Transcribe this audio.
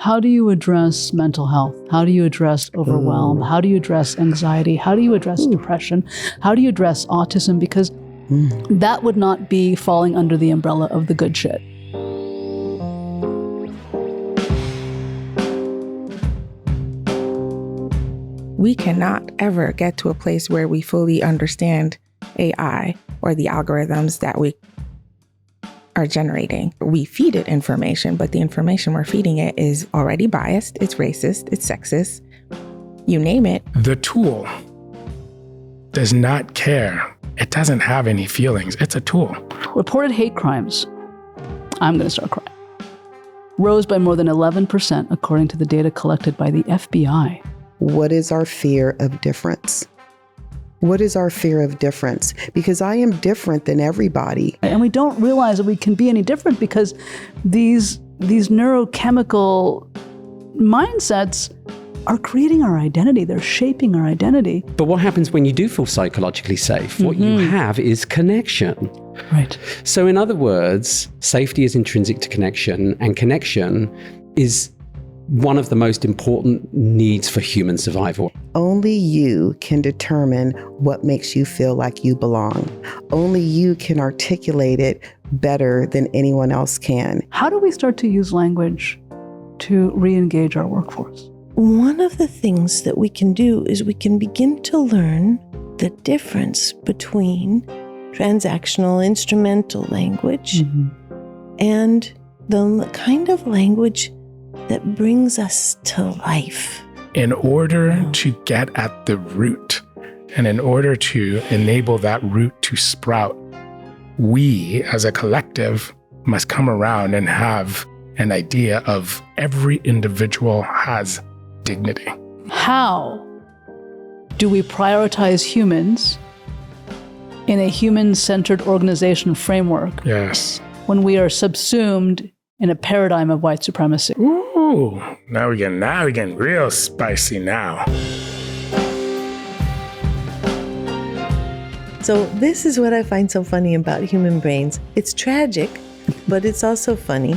How do you address mental health? How do you address overwhelm? How do you address anxiety? How do you address depression? How do you address autism? Because that would not be falling under the umbrella of the good shit. We cannot ever get to a place where we fully understand AI or the algorithms that we are generating. We feed it information, but the information we're feeding it is already biased, it's racist, it's sexist, you name it. The tool does not care. It doesn't have any feelings. It's a tool. Reported hate crimes, I'm going to start crying, rose by more than 11% according to the data collected by the FBI. What is our fear of difference? What is our fear of difference? Because I am different than everybody. And we don't realize that we can be any different because these neurochemical mindsets are creating our identity. They're shaping our identity. But what happens when you do feel psychologically safe? What you have is connection. Right. So in other words, safety is intrinsic to connection, and connection is one of the most important needs for human survival. Only you can determine what makes you feel like you belong. Only you can articulate it better than anyone else can. How do we start to use language to re-engage our workforce? One of the things that we can do is we can begin to learn the difference between transactional instrumental language and the kind of language that brings us to life. In order to get at the root, and in order to enable that root to sprout, we as a collective must come around and have an idea of every individual has dignity. How do we prioritize humans in a human-centered organization framework Yes. when we are subsumed in a paradigm of white supremacy? Ooh, now we're getting real spicy now. So this is what I find so funny about human brains. It's tragic, but it's also funny.